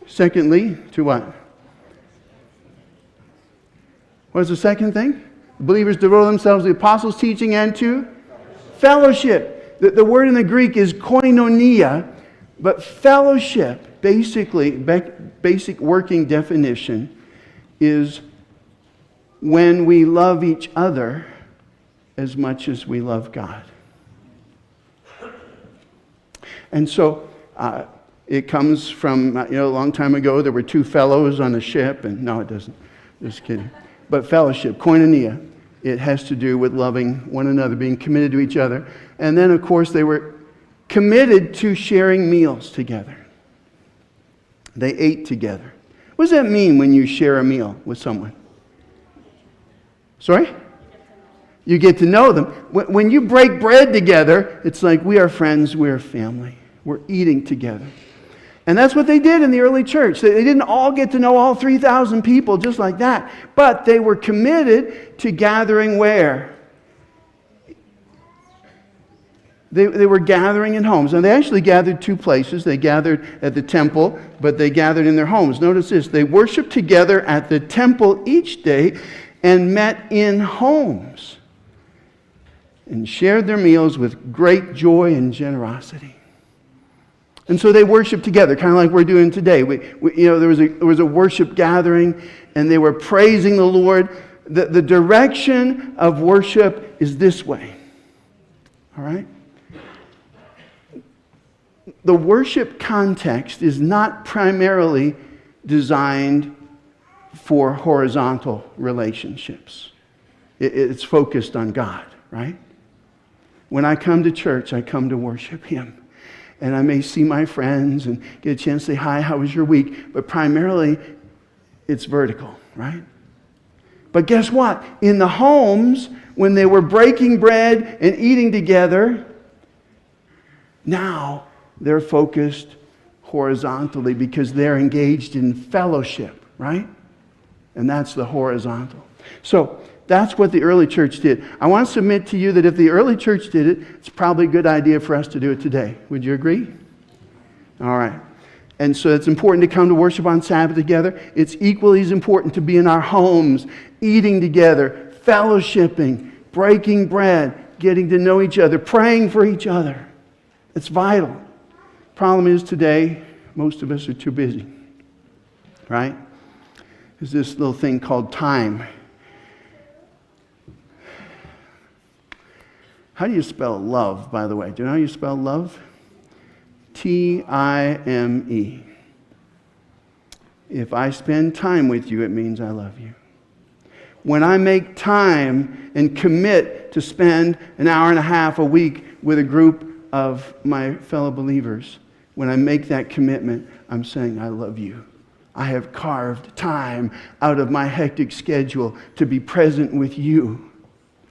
Secondly, to what? What's the second thing? Believers devote themselves to the apostles' teaching and to fellowship. The word in the Greek is koinonia, but fellowship, basically, basic working definition, is when we love each other as much as we love God. And so, it comes from, a long time ago, there were two fellows on a ship, and no, it doesn't. Just kidding. But fellowship, koinonia, it has to do with loving one another, being committed to each other. And then, of course, they were committed to sharing meals together. They ate together. What does that mean when you share a meal with someone? Sorry? You get to know them. When you break bread together, it's like we are friends, we are family. We're eating together. And that's what they did in the early church. They didn't all get to know all 3,000 people just like that. But they were committed to gathering where? They were gathering in homes. And they actually gathered two places. They gathered at the temple, but they gathered in their homes. Notice this. They worshiped together at the temple each day and met in homes and shared their meals with great joy and generosity. And so they worshiped together, kind of like we're doing today. There was a worship gathering, and they were praising the Lord. The direction of worship is this way. All right? The worship context is not primarily designed for horizontal relationships. It's focused on God, right? When I come to church, I come to worship Him. And I may see my friends and get a chance to say, hi, how was your week? But primarily, it's vertical, right? But guess what? In the homes, when they were breaking bread and eating together, now they're focused horizontally because they're engaged in fellowship, right? And that's the horizontal. So that's what the early church did. I want to submit to you that if the early church did it, it's probably a good idea for us to do it today. Would you agree? All right. And so it's important to come to worship on Sabbath together. It's equally as important to be in our homes, eating together, fellowshipping, breaking bread, getting to know each other, praying for each other. It's vital. Problem is today, most of us are too busy, right? There's this little thing called time. How do you spell love, by the way? Do you know how you spell love? T-I-M-E. If I spend time with you, it means I love you. When I make time and commit to spend an hour and a half a week with a group of my fellow believers, when I make that commitment, I'm saying I love you. I have carved time out of my hectic schedule to be present with you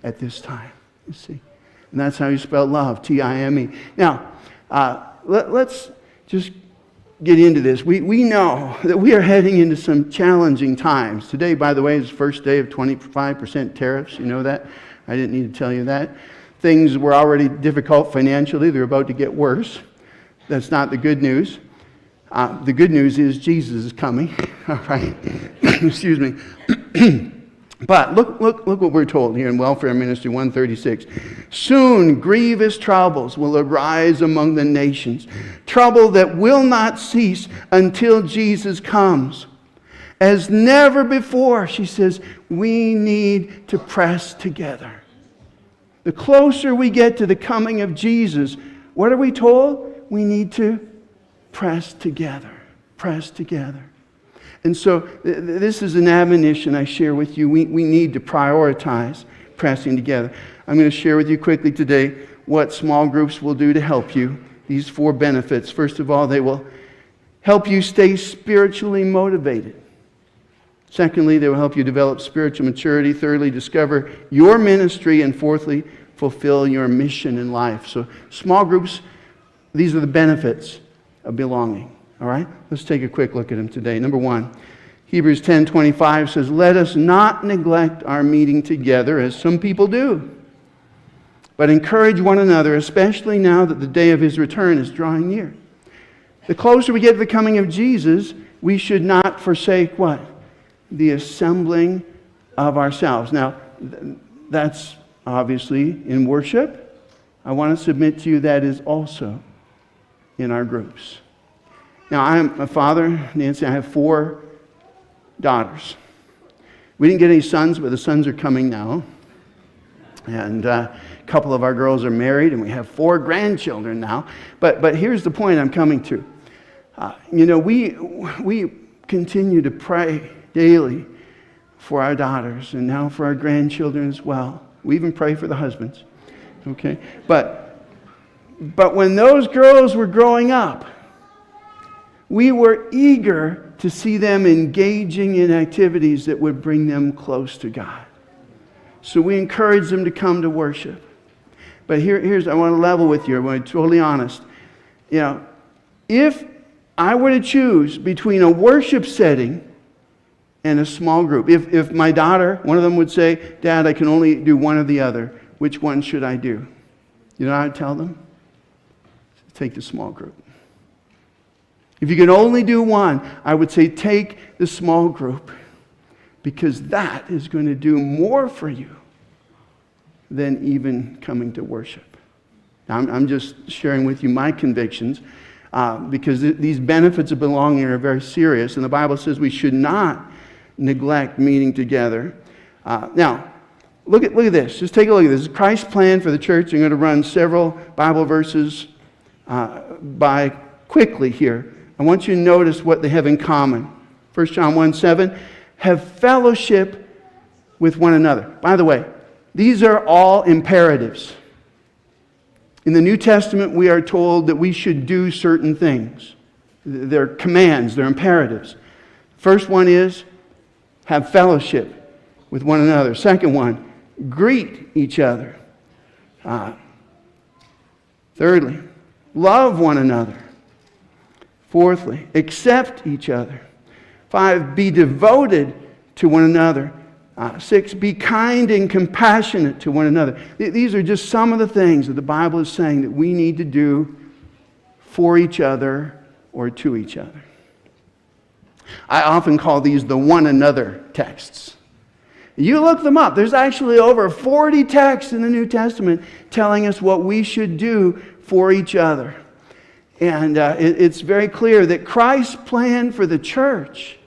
at this time. You see? And that's how you spell love, T-I-M-E. Now, let's just get into this. We know that we are heading into some challenging times. Today, by the way, is the first day of 25% tariffs. You know that? I didn't need to tell you that. Things were already difficult financially. They're about to get worse. That's not the good news. The good news is Jesus is coming. All right. Excuse me. But look what we're told here in Welfare Ministry 136. Soon grievous troubles will arise among the nations, trouble that will not cease until Jesus comes. As never before, she says, we need to press together. The closer we get to the coming of Jesus, what are we told? We need to press together. Press together. And so this is an admonition I share with you. We need to prioritize pressing together. I'm going to share with you quickly today what small groups will do to help you. These 4 benefits. First of all, they will help you stay spiritually motivated. Secondly, they will help you develop spiritual maturity. Thirdly, discover your ministry. And fourthly, fulfill your mission in life. So small groups, these are the benefits of belonging. All right? Let's take a quick look at them today. Number 1, Hebrews 10:25 says, let us not neglect our meeting together as some people do, but encourage one another, especially now that the day of His return is drawing near. The closer we get to the coming of Jesus, we should not forsake what? The assembling of ourselves. Now, that's obviously in worship. I want to submit to you that is also in our groups. Now, I'm a father, Nancy. I have 4 daughters. We didn't get any sons, but the sons are coming now. And a couple of our girls are married, and we have 4 grandchildren now. But here's the point I'm coming to. We continue to pray daily for our daughters, and now for our grandchildren as well. We even pray for the husbands. Okay? But when those girls were growing up, we were eager to see them engaging in activities that would bring them close to God. So we encourage them to come to worship. But here's, I want to level with you. I want to be totally honest. If I were to choose between a worship setting and a small group, if my daughter, one of them would say, Dad, I can only do one or the other, which one should I do? You know what I'd tell them? Take the small group. If you can only do one, I would say take the small group, because that is going to do more for you than even coming to worship. Now, I'm just sharing with you my convictions, because these benefits of belonging are very serious, and the Bible says we should not neglect meeting together. Now, look at this. Just take a look at this. Christ's plan for the church. I'm going to run several Bible verses by quickly here. I want you to notice what they have in common. 1 John 1:7, have fellowship with one another. By the way, these are all imperatives. In the New Testament, we are told that we should do certain things. They're commands, they're imperatives. First one is, have fellowship with one another. Second one, greet each other. Thirdly, love one another. Fourthly, accept each other. 5, be devoted to one another. 6, be kind and compassionate to one another. These are just some of the things that the Bible is saying that we need to do for each other or to each other. I often call these the one another texts. You look them up. There's actually over 40 texts in the New Testament telling us what we should do for each other. And it's very clear that Christ's plan for the church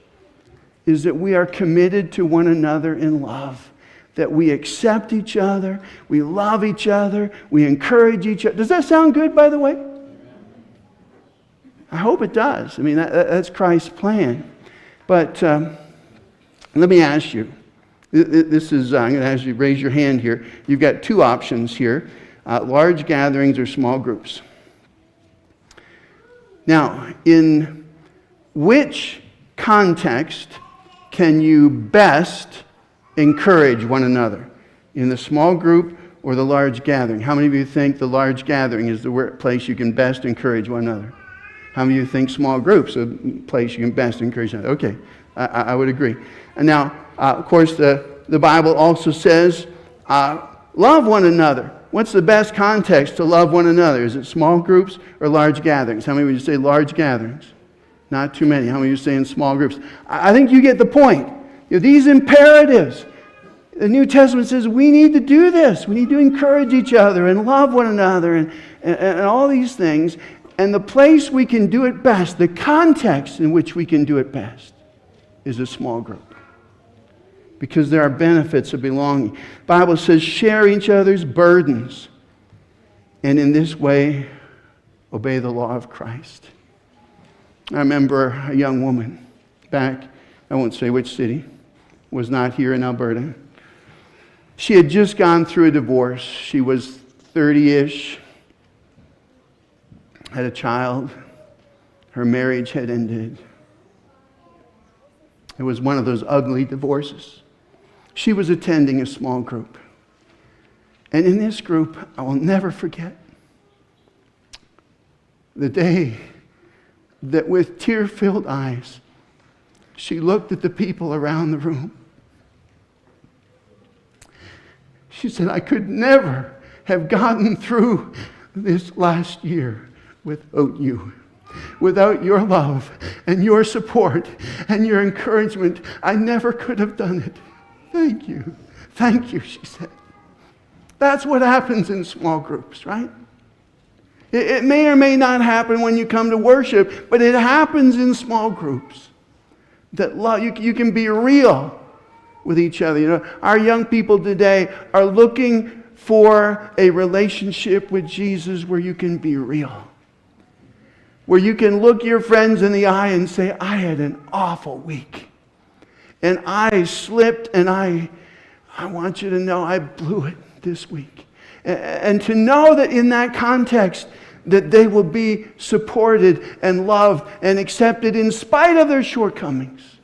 is that we are committed to one another in love. That we accept each other, we love each other, we encourage each other. Does that sound good, by the way? I hope it does. I mean, that's Christ's plan. But let me ask you. This is, I'm going to ask you to raise your hand here. You've got 2 options here. Large gatherings or small groups. Now, in which context can you best encourage one another? In the small group or the large gathering? How many of you think the large gathering is the place you can best encourage one another? How many of you think small groups are the place you can best encourage one another? Okay, I would agree. And now, of course, the Bible also says, love one another. What's the best context to love one another? Is it small groups or large gatherings? How many would you say large gatherings? Not too many. How many of you say in small groups? I think you get the point. These imperatives. The New Testament says we need to do this. We need to encourage each other and love one another and all these things. And the place we can do it best, the context in which we can do it best, is a small group. Because there are benefits of belonging. The Bible says share each other's burdens. And in this way, obey the law of Christ. I remember a young woman back, I won't say which city, was not here in Alberta. She had just gone through a divorce. She was 30-ish, had a child. Her marriage had ended. It was one of those ugly divorces. She was attending a small group. And in this group, I will never forget the day that with tear-filled eyes, she looked at the people around the room. She said, I could never have gotten through this last year without you. Without your love and your support and your encouragement, I never could have done it. Thank you. Thank you, she said. That's what happens in small groups, right? It may or may not happen when you come to worship, but it happens in small groups. That love, you can be real with each other. You know, our young people today are looking for a relationship with Jesus where you can be real. Where you can look your friends in the eye and say, I had an awful week. And I slipped, and I want you to know I blew it this week. And to know that in that context, that they will be supported and loved and accepted in spite of their shortcomings.